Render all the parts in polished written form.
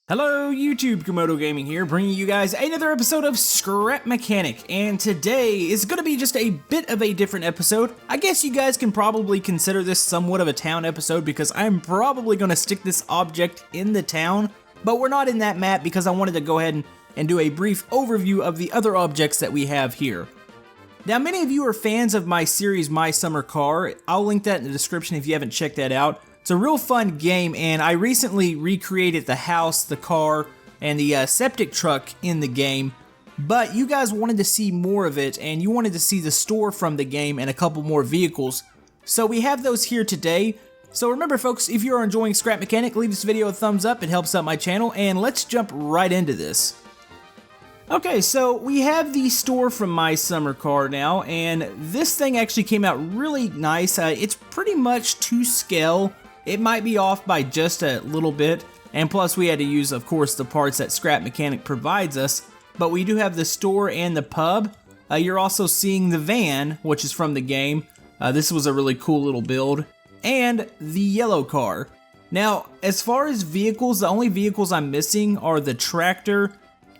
Hello YouTube, Camodo Gaming here, bringing you guys another episode of Scrap Mechanic, and today is going to be just a bit of a different episode. I guess you guys can probably consider this somewhat of a town episode because I'm probably going to stick this object in the town, but we're not in that map because I wanted to go ahead and do a brief overview of the other objects that we have here. Now, many of you are fans of my series, My Summer Car. I'll link that in the description if you haven't checked that out. It's a real fun game, and I recently recreated the house, the car, and the septic truck in the game, but you guys wanted to see more of it, and you wanted to see the store from the game and a couple more vehicles. So we have those here today. So remember folks, if you are enjoying Scrap Mechanic, leave this video a thumbs up, it helps out my channel, and let's jump right into this. Okay, so we have the store from My Summer Car now, and this thing actually came out really nice. It's pretty much to scale. It might be off by just a little bit, and plus we had to use, of course, the parts that Scrap Mechanic provides us, but we do have the store and the pub. You're also seeing the van, which is from the game. This was a really cool little build, and the yellow car. Now, as far as vehicles, the only vehicles I'm missing are the tractor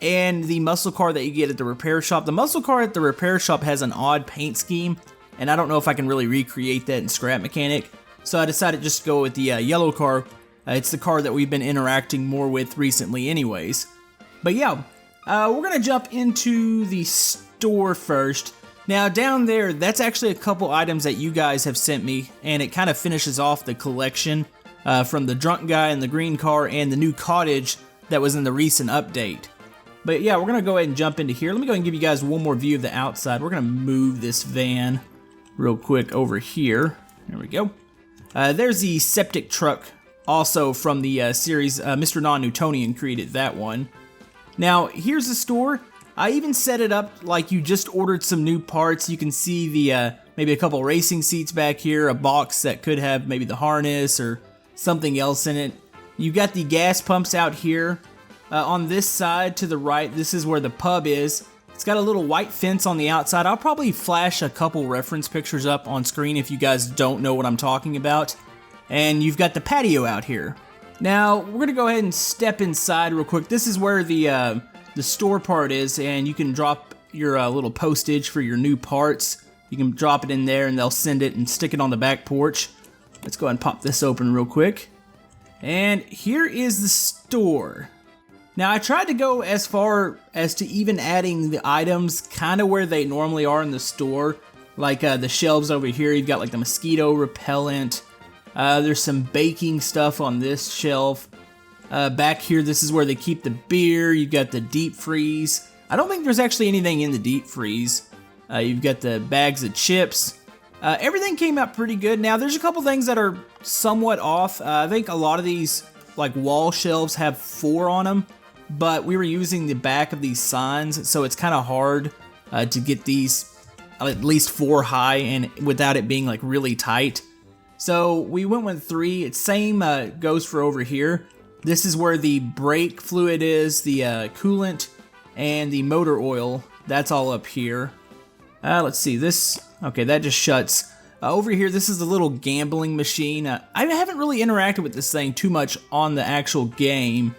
and the muscle car that you get at the repair shop. The muscle car at the repair shop has an odd paint scheme, and I don't know if I can really recreate that in Scrap Mechanic. So I decided just to go with the yellow car. It's the car that we've been interacting more with recently anyways. But yeah, we're going to jump into the store first. Now down there, that's actually a couple items that you guys have sent me, and it kind of finishes off the collection from the drunk guy in the green car and the new cottage that was in the recent update. But yeah, we're going to go ahead and jump into here. Let me go ahead and give you guys one more view of the outside. We're going to move this van real quick over here. There we go. There's the septic truck, also from the series. Mr. Non-Newtonian created that one. Now, here's the store. I even set it up like you just ordered some new parts. You can see the maybe a couple racing seats back here, a box that could have maybe the harness or something else in it. You got the gas pumps out here. On this side to the right, this is where the pub is. It's got a little white fence on the outside. I'll probably flash a couple reference pictures up on screen if you guys don't know what I'm talking about. And you've got the patio out here. Now, we're going to go ahead and step inside real quick. This is where the store part is, and you can drop your little postage for your new parts. You can drop it in there, and they'll send it and stick it on the back porch. Let's go ahead and pop this open real quick. And here is the store. Now, I tried to go as far as to even adding the items kind of where they normally are in the store. Like the shelves over here, you've got like the mosquito repellent. There's some baking stuff on this shelf. Back here, this is where they keep the beer. You've got the deep freeze. I don't think there's actually anything in the deep freeze. You've got the bags of chips. Everything came out pretty good. Now, there's a couple things that are somewhat off. I think a lot of these like wall shelves have 4 on them. But we were using the back of these signs, so it's kind of hard to get these at least 4 high and without it being like really tight. So we went with 3. It's same goes for over here. This is where the brake fluid is, the coolant, and the motor oil. That's all up here. Let's see, this, okay, that just shuts. Over here, this is the little gambling machine. I haven't really interacted with this thing too much on the actual game.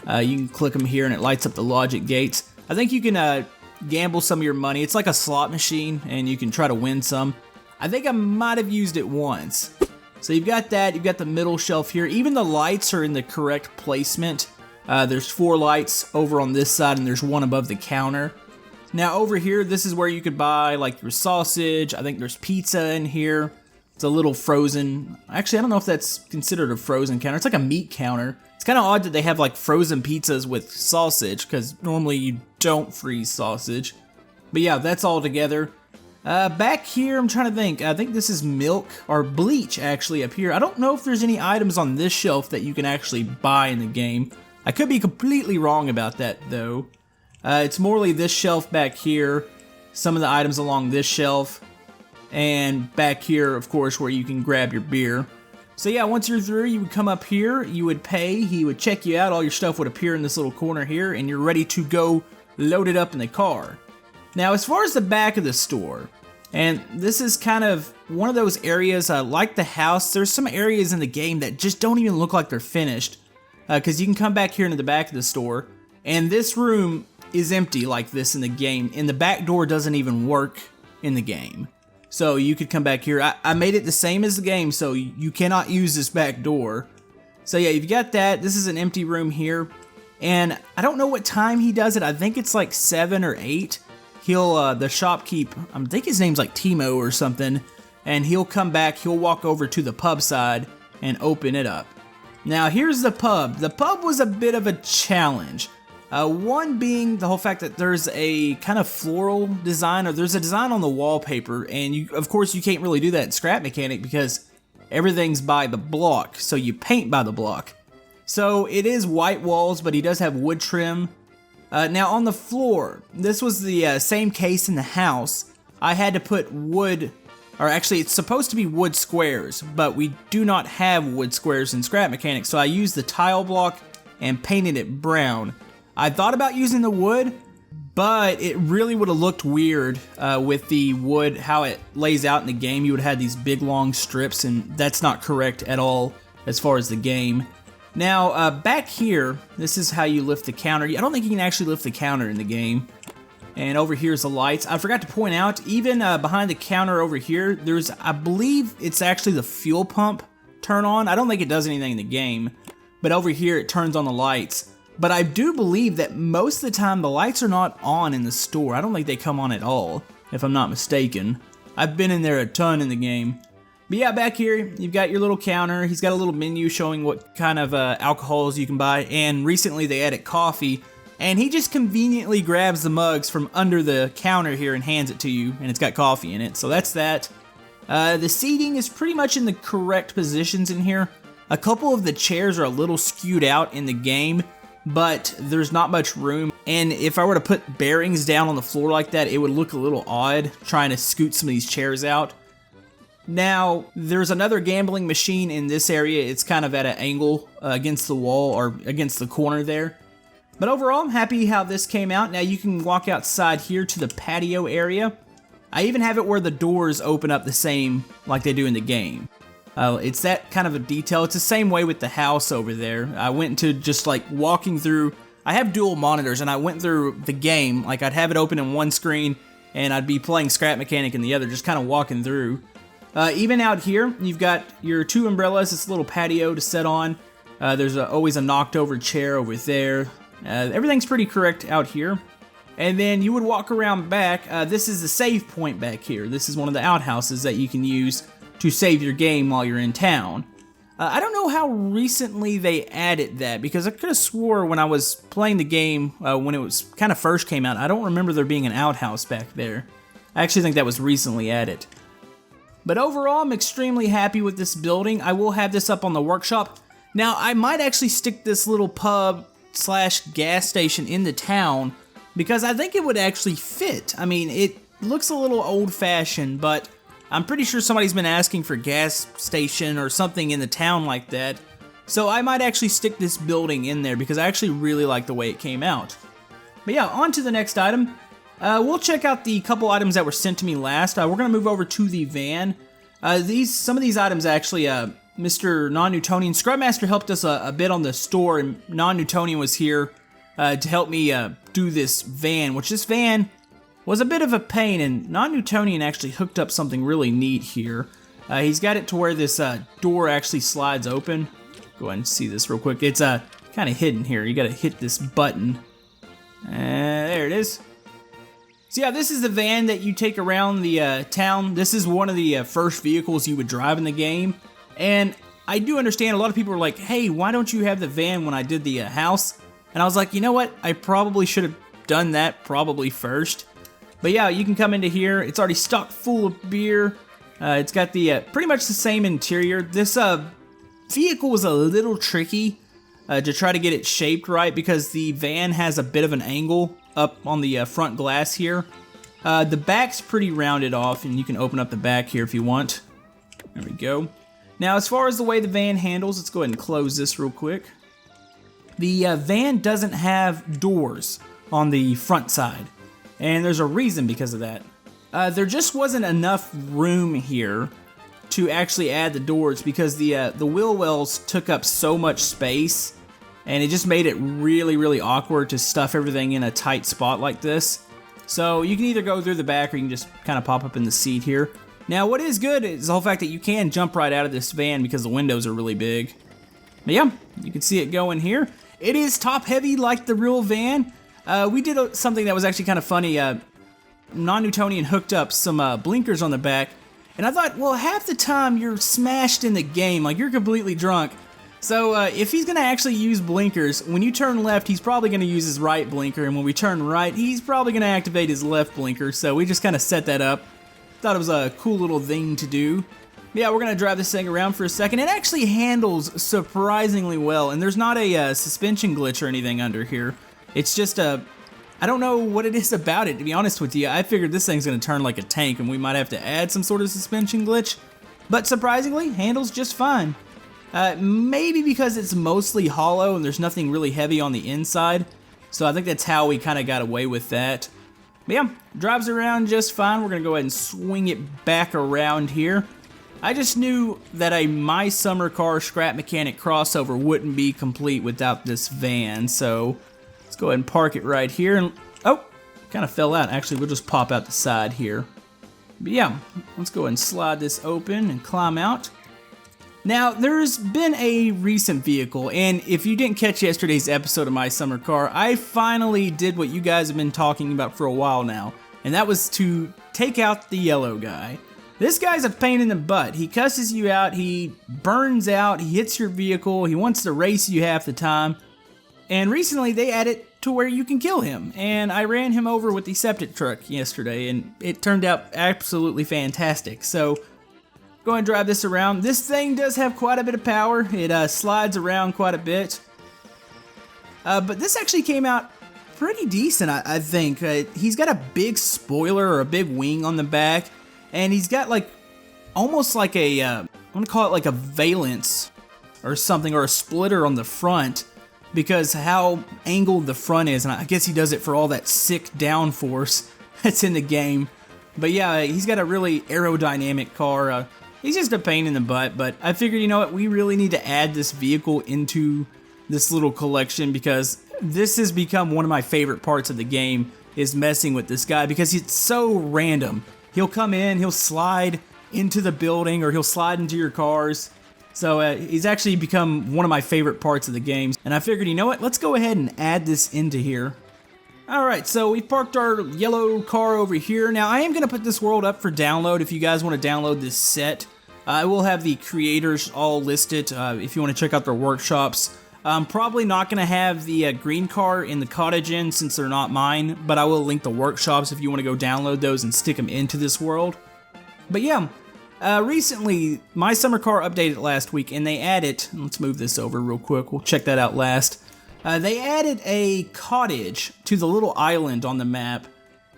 You can click them here and it lights up the logic gates. I think you can gamble some of your money. It's like a slot machine and you can try to win some. I think I might have used it once. So you've got that, you've got the middle shelf here. Even the lights are in the correct placement. There's 4 lights over on this side and there's 1 above the counter. Now over here, this is where you could buy like your sausage. I think there's pizza in here. It's a little frozen. Actually, I don't know if that's considered a frozen counter. It's like a meat counter. It's kind of odd that they have like frozen pizzas with sausage because normally you don't freeze sausage. But yeah, that's all together. Back here, I'm trying to think. I think this is milk or bleach actually up here. I don't know if there's any items on this shelf that you can actually buy in the game. I could be completely wrong about that though. It's morely this shelf back here. Some of the items along this shelf. And back here, of course, where you can grab your beer. So yeah, once you're through, you would come up here, you would pay, he would check you out, all your stuff would appear in this little corner here, and you're ready to go load it up in the car. Now, as far as the back of the store, and this is kind of one of those areas, like the house, there's some areas in the game that just don't even look like they're finished. because you can come back here into the back of the store, and this room is empty like this in the game, and the back door doesn't even work in the game. So you could come back here. I made it the same as the game, so you cannot use this back door. So yeah, you've got that. This is an empty room here, and I don't know what time he does it. I think it's like 7 or 8. He'll, the shopkeep, I think his name's like Timo or something, and he'll come back, he'll walk over to the pub side and open it up. Now here's the pub. The pub was a bit of a challenge. One being the whole fact that there's a kind of floral design, or there's a design on the wallpaper, and of course you can't really do that in Scrap Mechanic because everything's by the block, so you paint by the block. So it is white walls, but he does have wood trim. Now on the floor, this was the same case in the house. I had to put wood, or actually it's supposed to be wood squares, but we do not have wood squares in Scrap Mechanic, so I used the tile block and painted it brown. I thought about using the wood, but it really would have looked weird with the wood, how it lays out in the game. You would have had these big long strips, and that's not correct at all as far as the game. Now, back here, this is how you lift the counter. I don't think you can actually lift the counter in the game. And over here's the lights. I forgot to point out, even behind the counter over here, there's, I believe it's actually the fuel pump turn on. I don't think it does anything in the game, but over here it turns on the lights. But I do believe that most of the time the lights are not on in the store. I don't think they come on at all, if I'm not mistaken. I've been in there a ton in the game. But yeah, back here, you've got your little counter. He's got a little menu showing what kind of alcohols you can buy. And recently they added coffee. And he just conveniently grabs the mugs from under the counter here and hands it to you. And it's got coffee in it. So that's that. The seating is pretty much in the correct positions in here. A couple of the chairs are a little skewed out in the game, but there's not much room. And if I were to put bearings down on the floor like that, it would look a little odd trying to scoot some of these chairs out. Now, there's another gambling machine in this area. It's kind of at an angle against the wall or against the corner there. But overall, I'm happy how this came out. Now you can walk outside here to the patio area. I even have it where the doors open up the same like they do in the game. It's that kind of a detail. It's the same way with the house over there. I went into just like walking through. I have dual monitors, and I went through the game. Like I'd have it open in one screen, and I'd be playing Scrap Mechanic in the other, just kind of walking through. Even out here, you've got your 2 umbrellas, this little patio to sit on. There's always a knocked over chair over there. Everything's pretty correct out here. And then you would walk around back. This is the save point back here. This is one of the outhouses that you can use to save your game while you're in town. I don't know how recently they added that, because I could have swore when I was playing the game, when it was kind of first came out, I don't remember there being an outhouse back there. I actually think that was recently added. But overall, I'm extremely happy with this building. I will have this up on the workshop. Now, I might actually stick this little pub / gas station in the town, because I think it would actually fit. I mean, it looks a little old-fashioned, but I'm pretty sure somebody's been asking for gas station or something in the town like that. So I might actually stick this building in there, because I actually really like the way it came out. But yeah, on to the next item. We'll check out the couple items that were sent to me last. We're going to move over to the van. Some of these items actually, Mr. Non-Newtonian, Scrubmaster helped us a bit on the store, and Non-Newtonian was here to help me do this van, which this van was a bit of a pain, and Non-Newtonian actually hooked up something really neat here. He's got it to where this door actually slides open. Go ahead and see this real quick. It's kind of hidden here. You got to hit this button. There it is. So yeah, this is the van that you take around the town. This is one of the first vehicles you would drive in the game. And I do understand a lot of people are like, hey, why don't you have the van when I did the house? And I was like, you know what? I probably should have done that probably first. But yeah, you can come into here. It's already stocked full of beer. It's got the pretty much the same interior. This vehicle was a little tricky to try to get it shaped right, because the van has a bit of an angle up on the front glass here. The back's pretty rounded off, and you can open up the back here if you want. There we go. Now, as far as the way the van handles, let's go ahead and close this real quick. The van doesn't have doors on the front side, and there's a reason because of that. There just wasn't enough room here to actually add the doors, because the wheel wells took up so much space and it just made it really, really awkward to stuff everything in a tight spot like this. So you can either go through the back or you can just kind of pop up in the seat here. Now what is good is the whole fact that you can jump right out of this van because the windows are really big. But yeah, you can see it going here. It is top heavy like the real van. We did something that was actually kind of funny. Non-Newtonian hooked up some blinkers on the back, and I thought, well, half the time you're smashed in the game, like you're completely drunk. So if he's going to actually use blinkers, when you turn left, he's probably going to use his right blinker, and when we turn right, he's probably going to activate his left blinker, so we just kind of set that up. Thought it was a cool little thing to do. Yeah, we're going to drive this thing around for a second. It actually handles surprisingly well, and there's not a suspension glitch or anything under here. It's just I don't know what it is about it, to be honest with you. I figured this thing's going to turn like a tank, and we might have to add some sort of suspension glitch, but surprisingly, handles just fine. Maybe because it's mostly hollow and there's nothing really heavy on the inside. So I think that's how we kind of got away with that. But yeah, drives around just fine. We're going to go ahead and swing it back around here. I just knew that a My Summer Car Scrap Mechanic crossover wouldn't be complete without this van. So let's go ahead and park it right here. And oh, kind of fell out. Actually, we'll just pop out the side here. But yeah, let's go ahead and slide this open and climb out. Now, there's been a recent vehicle, and if you didn't catch yesterday's episode of My Summer Car, I finally did what you guys have been talking about for a while now, and that was to take out the yellow guy. This guy's a pain in the butt. He cusses you out, he burns out, he hits your vehicle, he wants to race you half the time, and recently they added to where you can kill him, and I ran him over with the septic truck yesterday, and it turned out absolutely fantastic. So go ahead and drive this around. This thing does have quite a bit of power. It slides around quite a bit. But this actually came out pretty decent, I think. He's got a big spoiler or a big wing on the back. And he's got like, almost like a, I'm going to call it like a valence or something, or a splitter on the front. Because how angled the front is. And I guess he does it for all that sick downforce that's in the game. But yeah, he's got a really aerodynamic car. He's just a pain in the butt, but I figured, you know what, we really need to add this vehicle into this little collection because this has become one of my favorite parts of the game, is messing with this guy because it's so random. He'll come in, he'll slide into the building, or he'll slide into your cars. So he's actually become one of my favorite parts of the game, and I figured, you know what, let's go ahead and add this into here. Alright, so we parked our yellow car over here. Now, I am going to put this world up for download if you guys want to download this set. I will have the creators all listed if you want to check out their workshops. I'm probably not going to have the green car in the Cottage in since they're not mine, but I will link the workshops if you want to go download those and stick them into this world. But yeah, recently, My Summer Car updated last week, and they added, let's move this over real quick, we'll check that out last. They added a cottage to the little island on the map,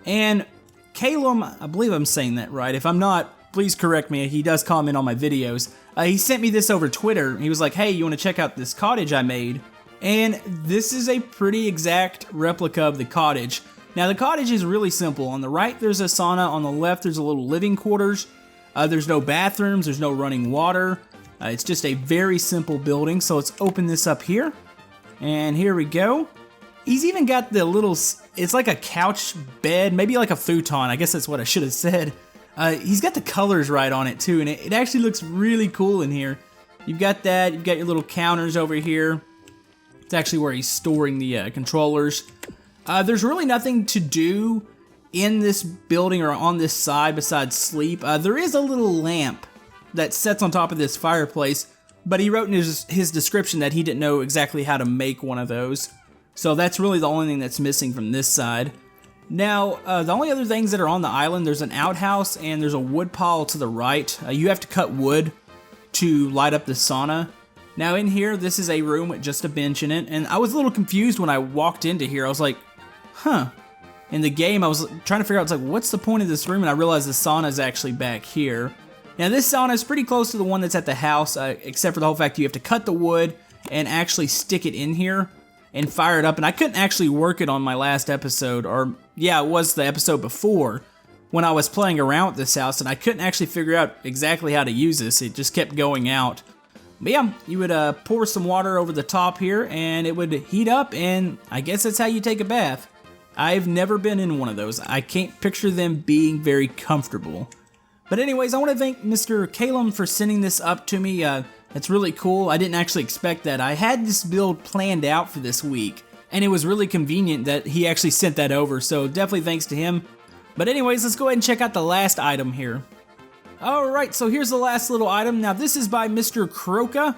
and Calum, I believe I'm saying that right, if I'm not, please correct me, he does comment on my videos. He sent me this over Twitter. He was like, hey, you want to check out this cottage I made? And this is a pretty exact replica of the cottage. Now, the cottage is really simple. On the right, there's a sauna. On the left, there's a little living quarters. There's no bathrooms. There's no running water. It's just a very simple building. So let's open this up here. And here we go. He's even got the little, it's like a couch bed, maybe like a futon. I guess that's what I should have said. He's got the colors right on it too, and it actually looks really cool in here. You've got that, you've got your little counters over here. It's actually where he's storing the controllers. There's really nothing to do in this building or on this side besides sleep. There is a little lamp that sits on top of this fireplace, but he wrote in his description that he didn't know exactly how to make one of those. So that's really the only thing that's missing from this side. Now, the only other things that are on the island, there's an outhouse and there's a wood pile to the right. You have to cut wood to light up the sauna. Now in here, this is a room with just a bench in it, and I was a little confused when I walked into here. I was like, huh. In the game, I was trying to figure out, it's like, what's the point of this room? And I realized the sauna is actually back here. Now this sauna is pretty close to the one that's at the house, except for the whole fact you have to cut the wood and actually stick it in here and fire it up, and I couldn't actually work it on my last episode, or yeah, it was the episode before, when I was playing around with this house, and I couldn't actually figure out exactly how to use this. It just kept going out. But yeah, you would pour some water over the top here and it would heat up, and I guess that's how you take a bath. I've never been in one of those. I can't picture them being very comfortable. But anyways, I want to thank Mr. Calum for sending this up to me. That's really cool. I didn't actually expect that. I had this build planned out for this week, and it was really convenient that he actually sent that over, so definitely thanks to him. But anyways, let's go ahead and check out the last item here. Alright, so here's the last little item. Now this is by Mr. Croca.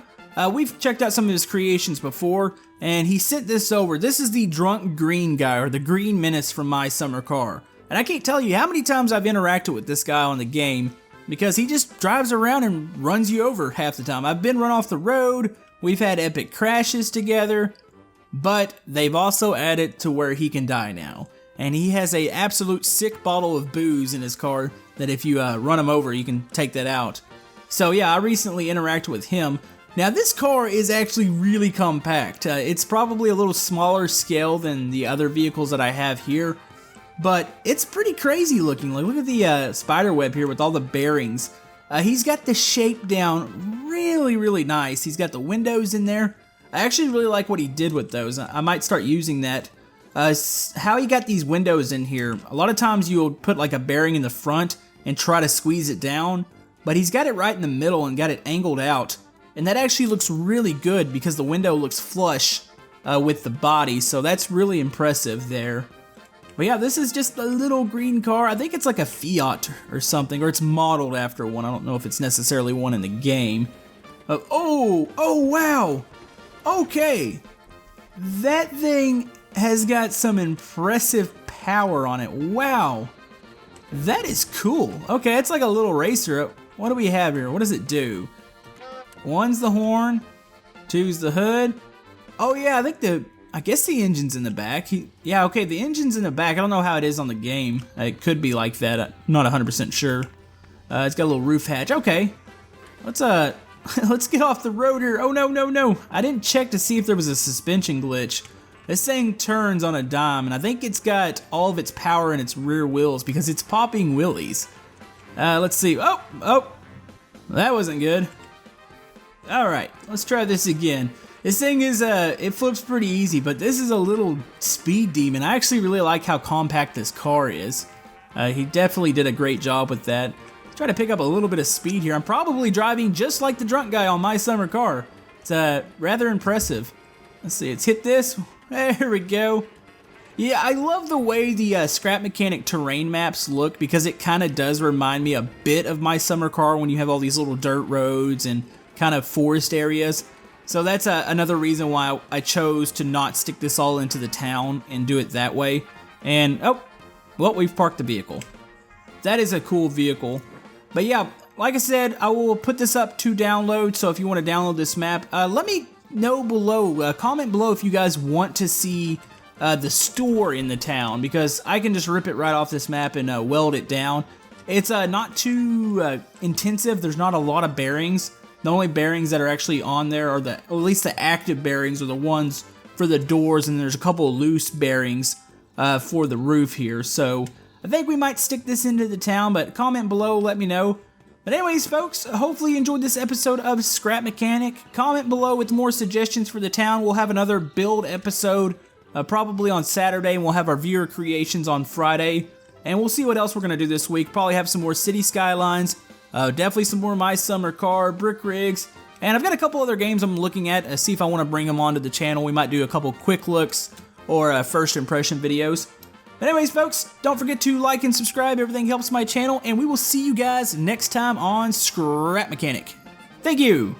We've checked out some of his creations before, and he sent this over. This is the drunk green guy, or the green menace from My Summer Car. And I can't tell you how many times I've interacted with this guy on the game, because he just drives around and runs you over half the time. I've been run off the road, we've had epic crashes together, but they've also added to where he can die now. And he has a absolute sick bottle of booze in his car that if you run him over, you can take that out. So yeah, I recently interacted with him. Now this car is actually really compact. It's probably a little smaller scale than the other vehicles that I have here, but it's pretty crazy looking. Like, look at the spider web here with all the bearings. He's got the shape down really nice. He's got the windows in there. I actually really like what he did with those. I might start using that. How he got these windows in here, a lot of times you'll put like a bearing in the front and try to squeeze it down, but he's got it right in the middle and got it angled out, and that actually looks really good because the window looks flush with the body, so that's really impressive there. But yeah, this is just a little green car. I think it's like a Fiat or something, or it's modeled after one. I don't know if it's necessarily one in the game. Oh wow, okay, that thing has got some impressive power on it. Wow, that is cool. Okay, it's like a little racer. What do we have here? What does it do? One's the horn, two's the hood. Oh yeah, I guess the engine's in the back. Yeah, okay, the engine's in the back. I don't know how it is on the game. It could be like that. I'm not 100% sure. It's got a little roof hatch. Okay, let's let's get off the road here. Oh no. I didn't check to see if there was a suspension glitch. This thing turns on a dime, and I think it's got all of its power in its rear wheels because it's popping wheelies. Let's see. Oh, that wasn't good. Alright, let's try this again. This thing is, it flips pretty easy, but this is a little speed demon. I actually really like how compact this car is. He definitely did a great job with that. Let's try to pick up a little bit of speed here. I'm probably driving just like the drunk guy on My Summer Car. It's rather impressive. Let's see, let's hit this. There we go. Yeah, I love the way the Scrap Mechanic terrain maps look because it kind of does remind me a bit of My Summer Car when you have all these little dirt roads and kind of forest areas. So that's another reason why I chose to not stick this all into the town and do it that way. And, oh, well, we've parked the vehicle. That is a cool vehicle. But yeah, like I said, I will put this up to download, so if you want to download this map, let me know below, comment below if you guys want to see the store in the town, because I can just rip it right off this map and weld it down. It's not too intensive. There's not a lot of bearings. The only bearings that are actually on there are at least the active bearings are the ones for the doors, and there's a couple of loose bearings for the roof here. So I think we might stick this into the town, but comment below, let me know. But anyways, folks, hopefully you enjoyed this episode of Scrap Mechanic. Comment below with more suggestions for the town. We'll have another build episode probably on Saturday, and we'll have our viewer creations on Friday. And we'll see what else we're going to do this week. Probably have some more city skylines. Definitely some more My Summer Car, brick rigs, and I've got a couple other games I'm looking at, see if I want to bring them onto the channel. We might do a couple quick looks or first impression videos. But anyways, folks, don't forget to like and subscribe. Everything helps my channel, and we will see you guys next time on Scrap Mechanic. Thank you!